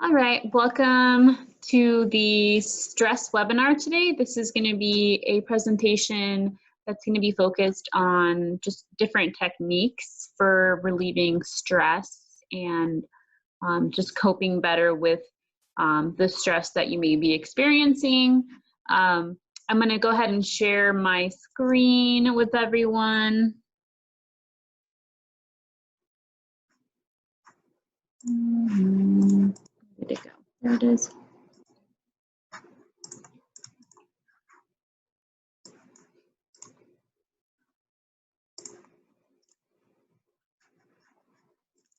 All right, welcome to the stress webinar today. This is going to be a presentation that's going to be focused on just different techniques for relieving stress and just coping better with the stress that you may be experiencing. I'm going to go ahead and share my screen with everyone. Where'd it go? There it is.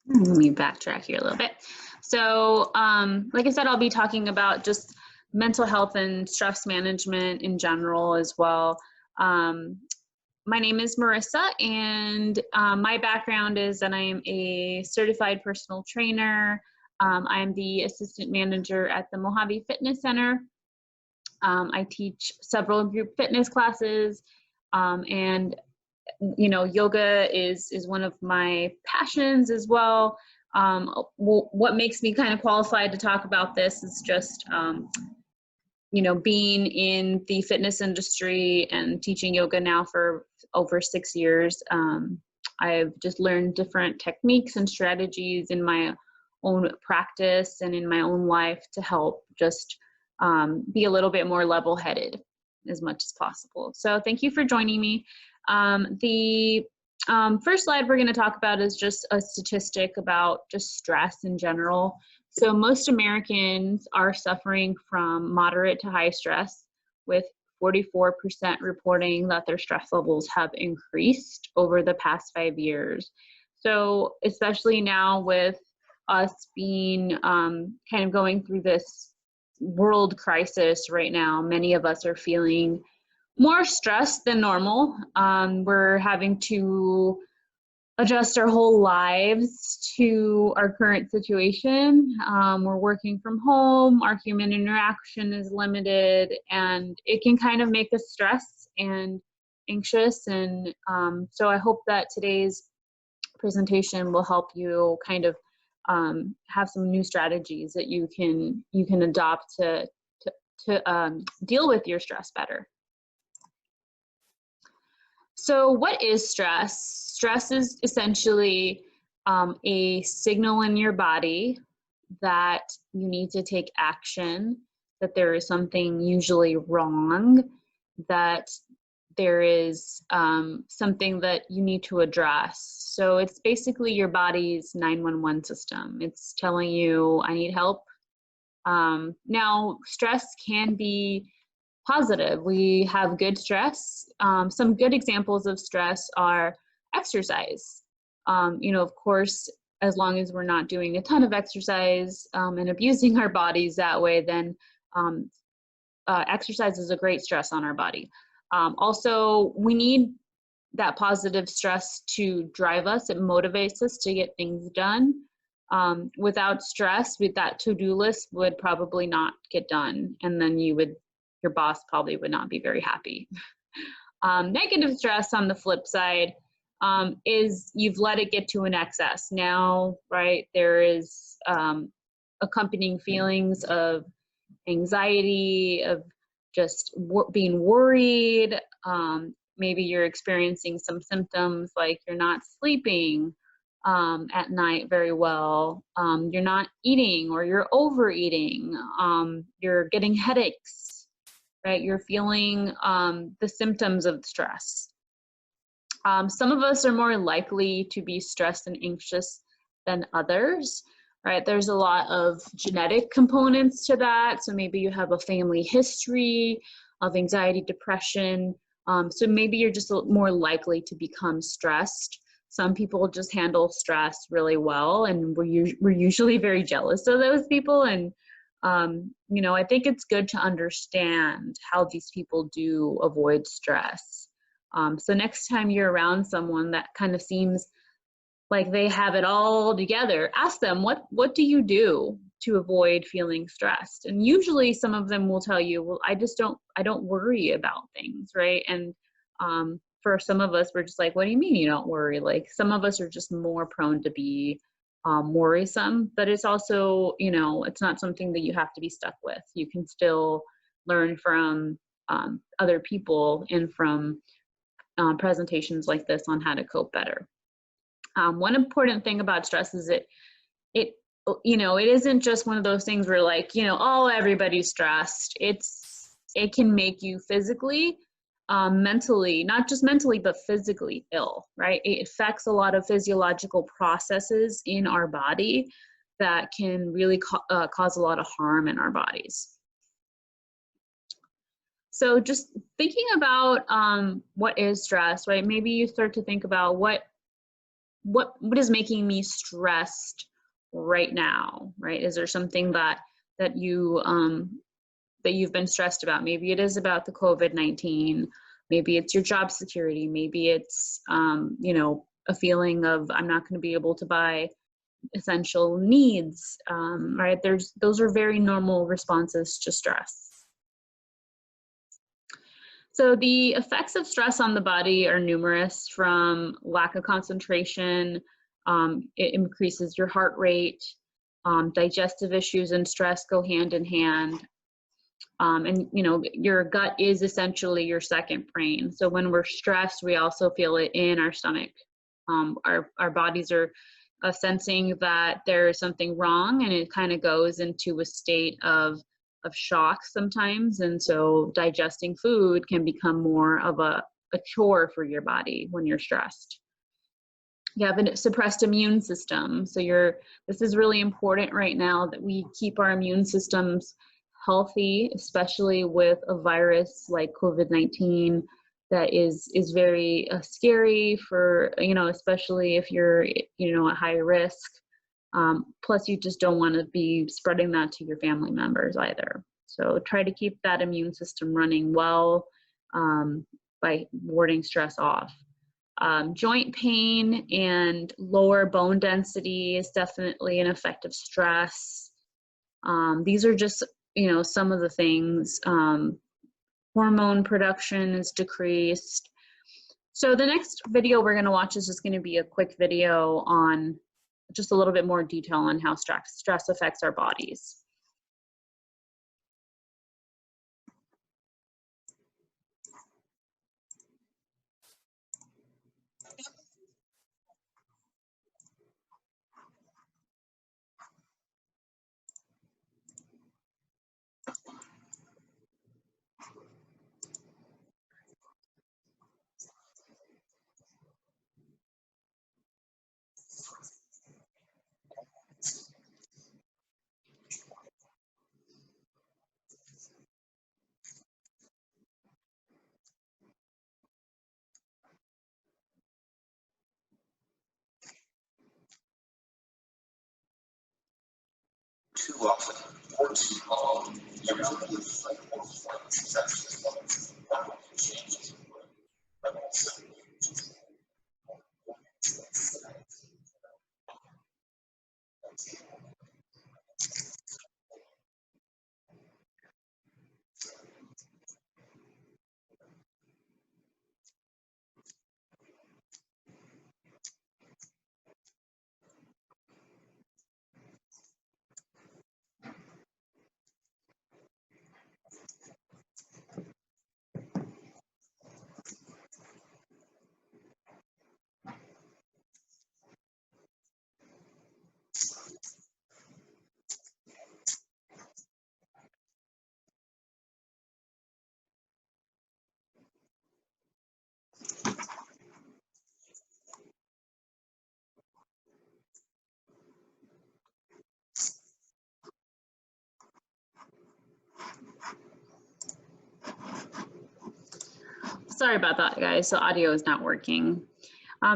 Let me backtrack here a little bit. So, like I said, I'll be talking about just mental health and stress management in general as well. My name is Marissa, and my background is that I am a certified personal trainer. I am the assistant manager at the Mojave Fitness Center. I teach several group fitness classes, and yoga is one of my passions as well. What makes me kind of qualified to talk about this is just, being in the fitness industry and teaching yoga now for over 6 years. I've just learned different techniques and strategies in my own practice and in my own life to help just be a little bit more level-headed as much as possible. So thank you for joining me. The first slide we're going to talk about is just a statistic about just stress in general. So most Americans are suffering from moderate to high stress, with 44% reporting that their stress levels have increased over the past 5 years. So especially now with us being kind of going through this world crisis right now, many of us are feeling more stressed than normal. We're having to adjust our whole lives to our current situation. We're working from home, our human interaction is limited, and it can kind of make us stressed and anxious. And so I hope that today's presentation will help you kind of have some new strategies that you can adopt to deal with your stress better. So what is stress? Stress is essentially a signal in your body that you need to take action, that there is something usually wrong, that there is something that you need to address. So it's basically your body's 911 system. It's telling you, I need help. Now, stress can be positive. We have good stress. Some good examples of stress are exercise. Of course, as long as we're not doing a ton of exercise and abusing our bodies that way, then exercise is a great stress on our body. Also, we need that positive stress to drive us. It motivates us to get things done. Without stress, that to-do list would probably not get done, and then your boss probably would not be very happy. Negative stress, on the flip side, is you've let it get to an excess. Now, right, there is accompanying feelings of anxiety, of just being worried. Maybe you're experiencing some symptoms like you're not sleeping at night very well. You're not eating, or you're overeating. You're getting headaches. Right, you're feeling the symptoms of stress. Some of us are more likely to be stressed and anxious than others, right? There's a lot of genetic components to that. So maybe you have a family history of anxiety, depression. So maybe you're just more likely to become stressed. Some people just handle stress really well, and we're usually very jealous of those people. And I think it's good to understand how these people do avoid stress. So next time you're around someone that kind of seems like they have it all together, ask them, what do you do to avoid feeling stressed? And usually some of them will tell you, well, I don't worry about things, right? And for some of us, we're just like, what do you mean you don't worry? Like, some of us are just more prone to be worrisome, but it's also, you know, it's not something that you have to be stuck with. You can still learn from other people and from presentations like this on how to cope better. One important thing about stress is it you know, it isn't just one of those things where like, you know, oh, everybody's stressed. It can make you physically, mentally, not just mentally, but physically ill, right? It affects a lot of physiological processes in our body that can really cause a lot of harm in our bodies. So just thinking about what is stress, right? Maybe you start to think about what is making me stressed right now, right? Is there something that you that you've been stressed about? Maybe it is about the COVID-19. Maybe it's your job security. Maybe it's you know, a feeling of I'm not going to be able to buy essential needs, right? Those are very normal responses to stress. So the effects of stress on the body are numerous, from lack of concentration, it increases your heart rate, digestive issues and stress go hand in hand. And you know, your gut is essentially your second brain. So when we're stressed, we also feel it in our stomach. Our bodies are sensing that there's something wrong, and it kind of goes into a state of shock sometimes. And so digesting food can become more of a chore for your body when you're stressed. You have a suppressed immune system. So this is really important right now, that we keep our immune systems healthy, especially with a virus like COVID-19 that is very scary for, you know, especially if you're, you know, at high risk. Plus, you just don't want to be spreading that to your family members either. So try to keep that immune system running well by warding stress off. Joint pain and lower bone density is definitely an effect of stress. These are just, you know, some of the things. Hormone production is decreased. So the next video we're going to watch is just going to be a quick video on just a little bit more detail on how stress affects our bodies. Too often, or too long, your ability to fight or flight is actually not what you change, but also Sorry about that, guys. So audio is not working.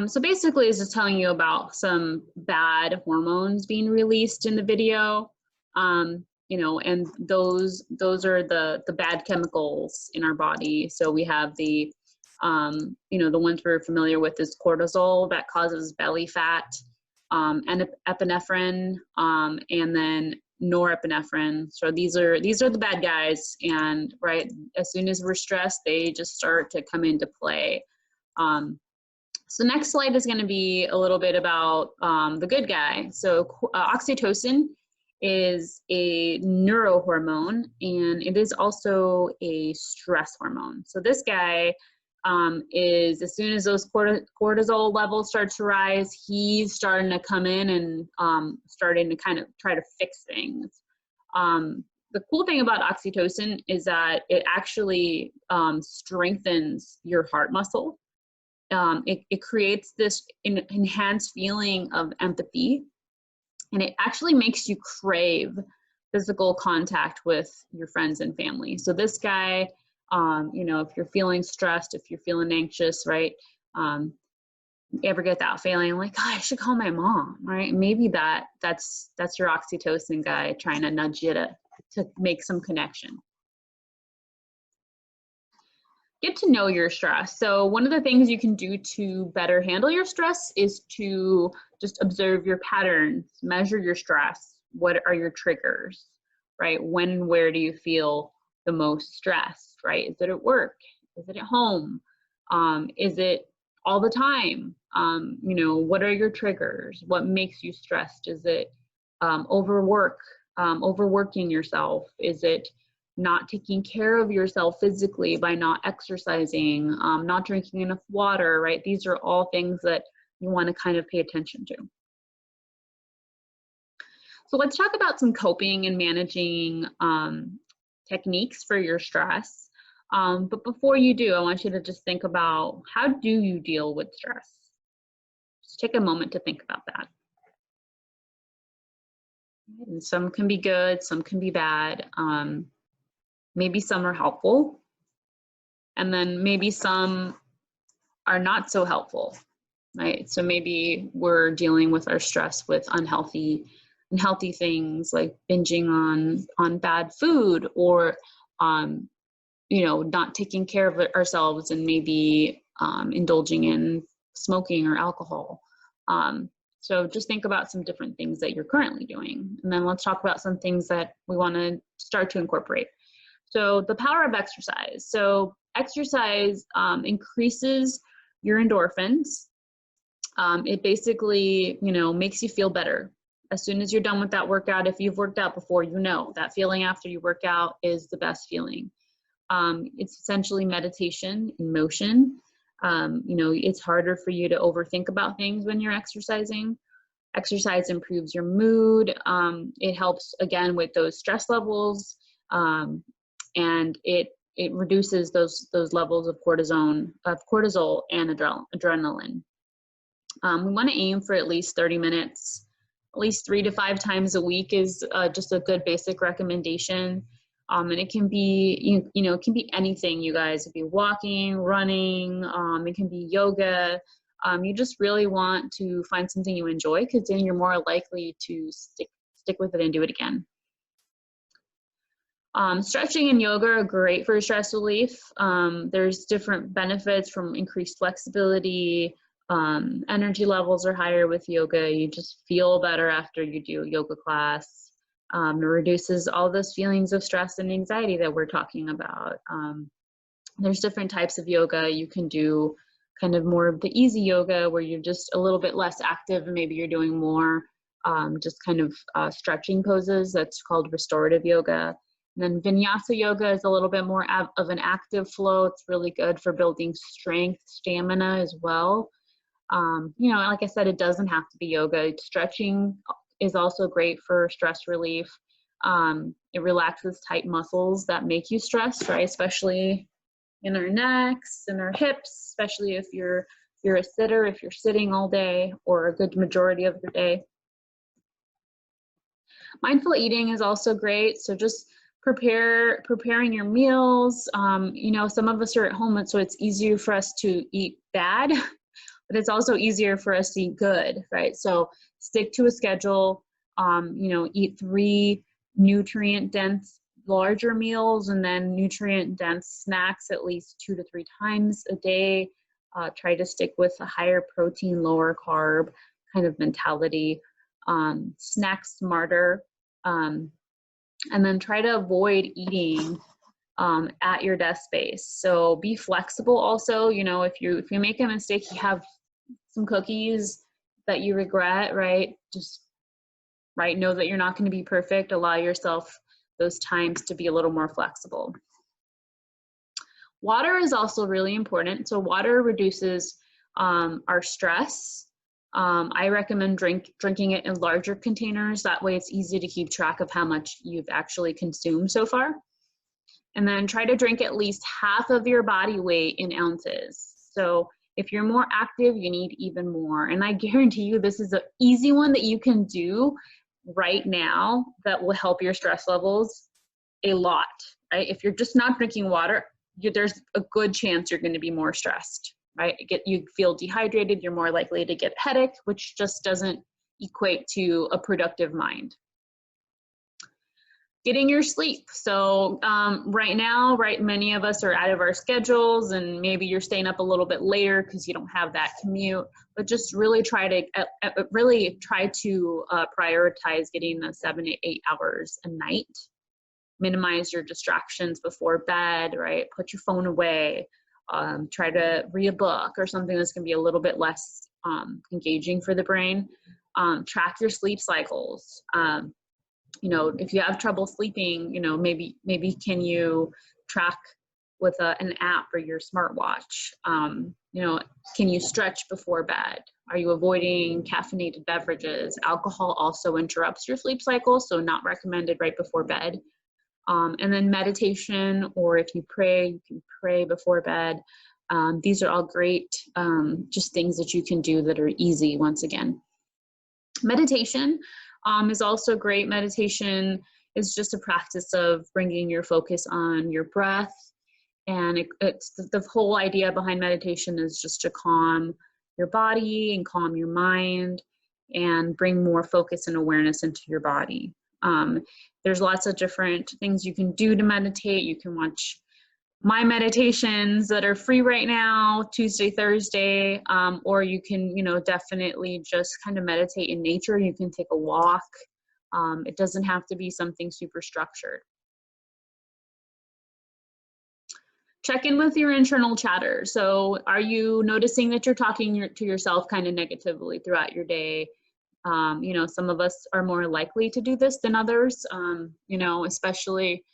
So basically, it's just telling you about some bad hormones being released in the video. You know, and those are the bad chemicals in our body. So we have the, you know, the ones we're familiar with is cortisol, that causes belly fat, and epinephrine, and then norepinephrine. So these are the bad guys, and right, as soon as we're stressed, they just start to come into play. So next slide is going to be a little bit about the good guy. So oxytocin is a neurohormone, and it is also a stress hormone. So this guy is, as soon as those cortisol levels start to rise, he's starting to come in and starting to kind of try to fix things. The cool thing about oxytocin is that it actually strengthens your heart muscle. It creates this enhanced feeling of empathy, and it actually makes you crave physical contact with your friends and family. So this guy, you know, if you're feeling stressed, if you're feeling anxious, right? You ever get that feeling like, oh, I should call my mom, right? Maybe that's your oxytocin guy trying to nudge you to make some connection. Get to know your stress. So one of the things you can do to better handle your stress is to just observe your patterns, measure your stress. What are your triggers, right? When and where do you feel the most stressed, right? Is it at work? Is it at home? Is it all the time? You know, what are your triggers? What makes you stressed? Is it overworking yourself? Is it not taking care of yourself physically by not exercising, not drinking enough water, right? These are all things that you want to kind of pay attention to. So let's talk about some coping and managing techniques for your stress. But before you do, I want you to just think about, how do you deal with stress? Just take a moment to think about that. And some can be good, some can be bad. Maybe some are helpful, and then maybe some are not so helpful, right? So maybe we're dealing with our stress with unhealthy things like binging on bad food, or you know, not taking care of ourselves and maybe indulging in smoking or alcohol. So just think about some different things that you're currently doing, and then let's talk about some things that we want to start to incorporate. So the power of exercise. So exercise increases your endorphins. It basically, you know, makes you feel better. As soon as you're done with that workout, if you've worked out before, you know that feeling after you work out is the best feeling. It's essentially meditation in motion. You know, it's harder for you to overthink about things when you're exercising. Exercise improves your mood. It helps, again, with those stress levels. And it reduces those levels of cortisol and adrenaline. We want to aim for at least 30 minutes, at least 3 to 5 times a week is just a good basic recommendation. And it can be, you know, it can be anything, you guys. It can be walking, running, it can be yoga. You just really want to find something you enjoy, because then you're more likely to stick with it and do it again. Stretching and yoga are great for stress relief. There's different benefits from increased flexibility. Energy levels are higher with yoga. You just feel better after you do a yoga class. It reduces all those feelings of stress and anxiety that we're talking about. There's different types of yoga. You can do kind of more of the easy yoga where you're just a little bit less active, and maybe you're doing more just kind of stretching poses. That's called restorative yoga. And then vinyasa yoga is a little bit more of an active flow. It's really good for building strength, stamina as well. You know, like I said, it doesn't have to be yoga. Stretching is also great for stress relief. It relaxes tight muscles that make you stressed, right? Especially in our necks and our hips, especially if you're a sitter, if you're sitting all day or a good majority of your day. Mindful eating is also great. So just preparing your meals. You know, some of us are at home, so it's easier for us to eat bad, but it's also easier for us to eat good, right? So stick to a schedule. You know, eat 3 nutrient-dense larger meals, and then nutrient-dense snacks at least 2 to 3 times a day. Try to stick with a higher protein, lower carb kind of mentality. Snack smarter. And then try to avoid eating at your desk space. So be flexible also. You know, if you make a mistake, you have some cookies that you regret, right? Just, right, know that you're not going to be perfect. Allow yourself those times to be a little more flexible. Water is also really important. So water reduces our stress. I recommend drinking it in larger containers. That way it's easy to keep track of how much you've actually consumed so far. And then try to drink at least half of your body weight in ounces. So if you're more active, you need even more. And I guarantee you this is an easy one that you can do right now that will help your stress levels a lot, right? If you're just not drinking water, there's a good chance you're going to be more stressed, right? You feel dehydrated, you're more likely to get a headache, which just doesn't equate to a productive mind. Getting your sleep. So right now, right, many of us are out of our schedules, and maybe you're staying up a little bit later because you don't have that commute, but just really try to prioritize getting the 7 to 8 hours a night. Minimize your distractions before bed, right? Put your phone away. Try to read a book or something that's going to be a little bit less engaging for the brain. Track your sleep cycles. You know, if you have trouble sleeping, you know, maybe can you track with an app or your smartwatch? You know, can you stretch before bed? Are you avoiding caffeinated beverages? Alcohol also interrupts your sleep cycle, so not recommended right before bed. And then meditation, or if you pray, you can pray before bed. These are all great, just things that you can do that are easy once again. Meditation is also great. Meditation is just a practice of bringing your focus on your breath. And it's the whole idea behind meditation is just to calm your body and calm your mind and bring more focus and awareness into your body. There's lots of different things you can do to meditate. You can watch my meditations that are free right now, Tuesday, Thursday, or you can, you know, definitely just kind of meditate in nature. You can take a walk. It doesn't have to be something super structured. Check in with your internal chatter. So are you noticing that you're talking to yourself kind of negatively throughout your day? You know, some of us are more likely to do this than others, you know, especially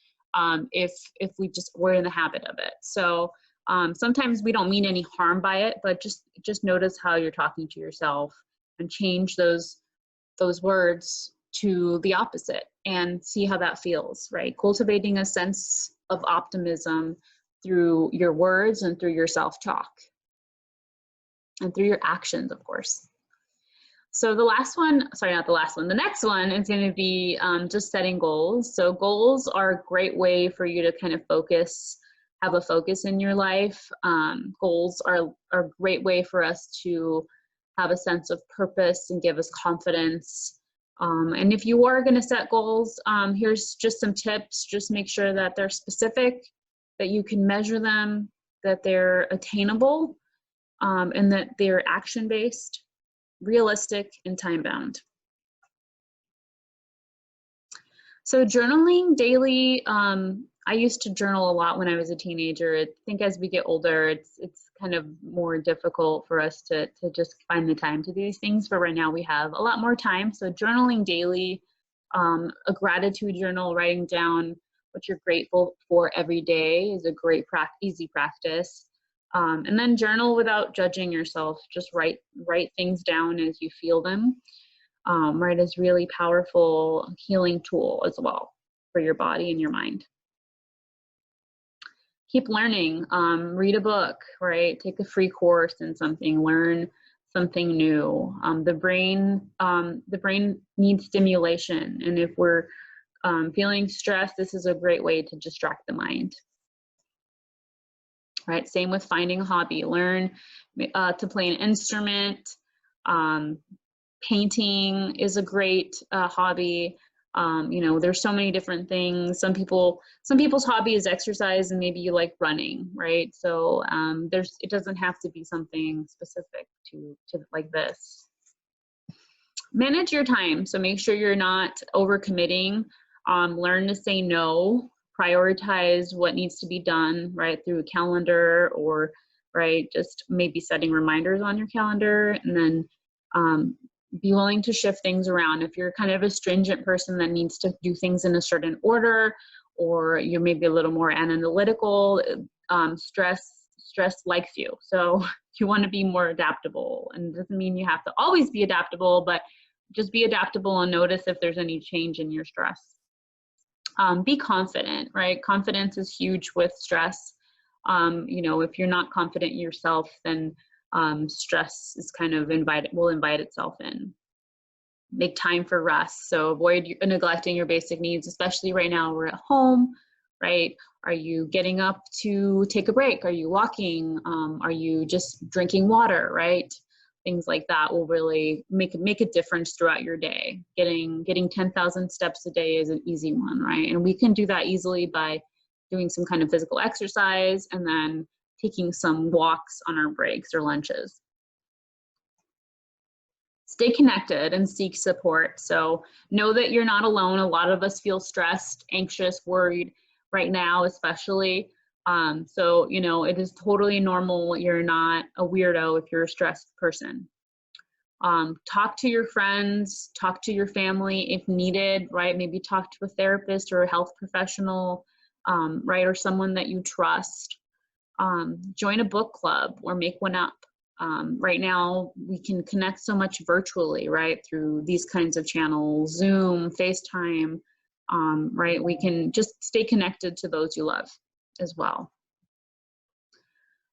if we're in the habit of it. So sometimes we don't mean any harm by it, but just notice how you're talking to yourself and change those words to the opposite and see how that feels, right? Cultivating a sense of optimism through your words and through your self-talk and through your actions, of course. So the last one, sorry, not the last one, the next one is going to be just setting goals. So goals are a great way for you to kind of have a focus in your life. Goals are a great way for us to have a sense of purpose and give us confidence. And if you are going to set goals, here's just some tips. Just make sure that they're specific, that you can measure them, that they're attainable, and that they're action-based, realistic, and time-bound. So journaling daily, I used to journal a lot when I was a teenager. I think as we get older, it's kind of more difficult for us to just find the time to do these things. But right now we have a lot more time. So journaling daily, a gratitude journal, writing down what you're grateful for every day is a great easy practice. And then journal without judging yourself. Just write things down as you feel them. Right, is really powerful healing tool as well for your body and your mind. Keep learning. Read a book, right? Take a free course in something. Learn something new. The brain needs stimulation, and if we're feeling stressed, this is a great way to distract the mind. Right, same with finding a hobby. Learn to play an instrument. Painting is a great hobby. You know, there's so many different things. Some people's hobby is exercise, and maybe you like running, right? So it doesn't have to be something specific to like this. Manage your time. So make sure you're not overcommitting. Learn to say no. Prioritize what needs to be done, right, through a calendar or right? Just maybe setting reminders on your calendar, and then be willing to shift things around. If you're kind of a stringent person that needs to do things in a certain order, or you're maybe a little more analytical, stress likes you. So you want to be more adaptable, and it doesn't mean you have to always be adaptable, but just be adaptable and notice if there's any change in your stress. Be confident, right? Confidence is huge with stress. You know, if you're not confident in yourself, then stress is kind of will invite itself in. Make time for rest. So avoid neglecting your basic needs, especially right now we're at home, right? Are you getting up to take a break? Are you walking? Are you just drinking water, right? Things like that will really make a difference throughout your day. Getting 10,000 steps a day is an easy one, right? And we can do that easily by doing some kind of physical exercise and then taking some walks on our breaks or lunches. Stay connected and seek support. So know that you're not alone. A lot of us feel stressed, anxious, worried right now, especially. So, you know, it is totally normal. You're not a weirdo if you're a stressed person. Talk to your friends, talk to your family if needed, right? Maybe talk to a therapist or a health professional, right? Or someone that you trust. Join a book club or make one up. Right now, we can connect so much virtually, right? Through these kinds of channels, Zoom, FaceTime, right? We can just stay connected to those you love as well.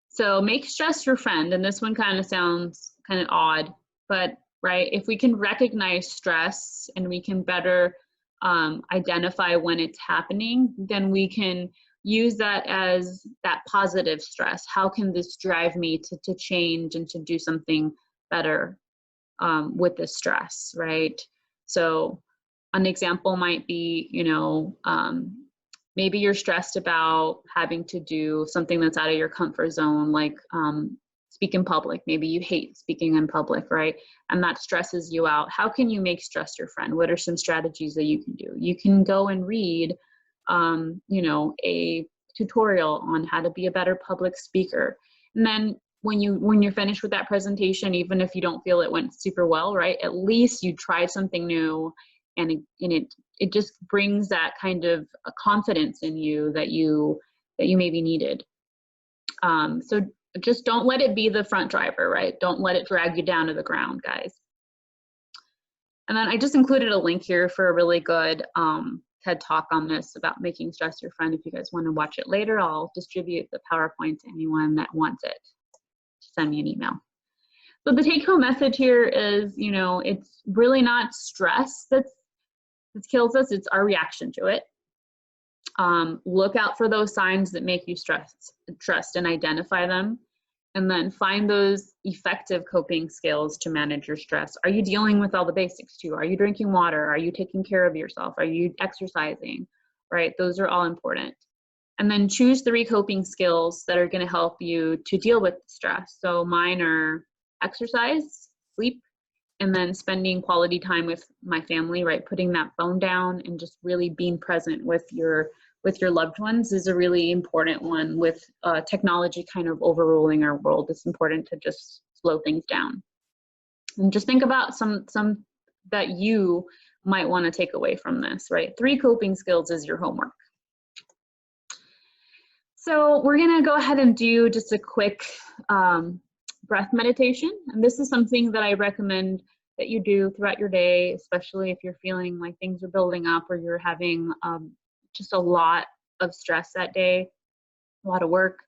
So make stress your friend. And this one kind of sounds kind of odd, but right, if we can recognize stress and we can better identify when it's happening, then we can use that as that positive stress. How can this drive me to change and to do something better with this stress, right? So an example might be, you know, maybe you're stressed about having to do something that's out of your comfort zone, like speak in public. Maybe you hate speaking in public, right? And that stresses you out. How can you make stress your friend? What are some strategies that you can do? You can go and read you know, a tutorial on how to be a better public speaker. And then when you're finished with that presentation, even if you don't feel it went super well, right, at least you tried something new, and it just brings that kind of a confidence in you that you maybe needed. So just don't let it be the front driver, right? Don't let it drag you down to the ground, guys. And then I just included a link here for a really good TED Talk on this about making stress your friend. If you guys want to watch it later, I'll distribute the PowerPoint to anyone that wants it. Send me an email. So the take-home message here is, you know, it's really not stress that kills us, it's our reaction to it. Look out for those signs that make you stressed and identify them. And then find those effective coping skills to manage your stress. Are you dealing with all the basics too? Are you drinking water? Are you taking care of yourself? Are you exercising? Right, those are all important. And then choose 3 coping skills that are gonna help you to deal with stress. So mine are exercise, sleep, and then spending quality time with my family, right? Putting that phone down and just really being present with your loved ones is a really important one. With technology kind of overruling our world, it's important to just slow things down. And just think about some that you might want to take away from this, right? 3 coping skills is your homework. So we're gonna go ahead and do just a quick breath meditation. And this is something that I recommend that you do throughout your day, especially if you're feeling like things are building up or you're having just a lot of stress that day, a lot of work.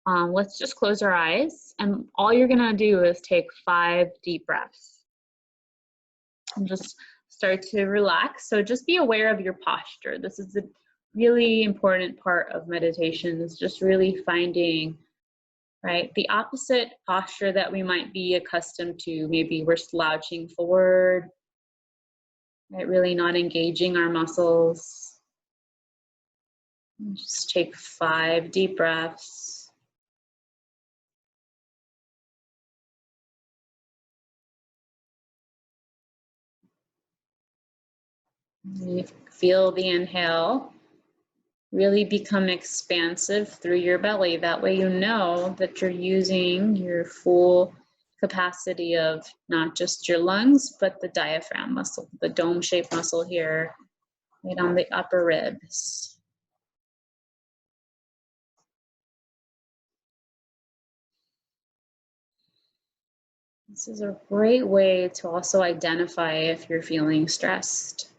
Let's just close our eyes, and all you're gonna do is take 5 deep breaths and just start to relax. So just be aware of your posture. This is a really important part of meditation, is just really finding, right, the opposite posture that we might be accustomed to. Maybe we're slouching forward, right, really not engaging our muscles. Just take 5 deep breaths. You feel the inhale. really become expansive through your belly. That way you know that you're using your full capacity of not just your lungs, but the diaphragm muscle, the dome-shaped muscle here, right on the upper ribs. This is a great way to also identify if you're feeling stressed.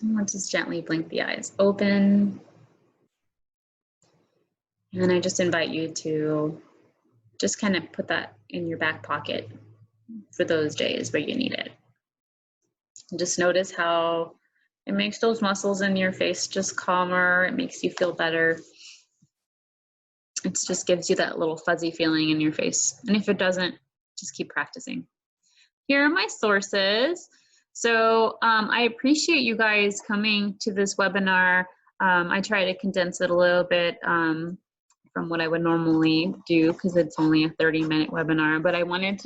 And let's just gently blink the eyes open. And then I just invite you to just kind of put that in your back pocket for those days where you need it. And just notice how it makes those muscles in your face just calmer. It makes you feel better. It just gives you that little fuzzy feeling in your face. And if it doesn't, just keep practicing. Here are my sources. So I appreciate you guys coming to this webinar. I try to condense it a little bit from what I would normally do because it's only a 30-minute webinar, but I wanted to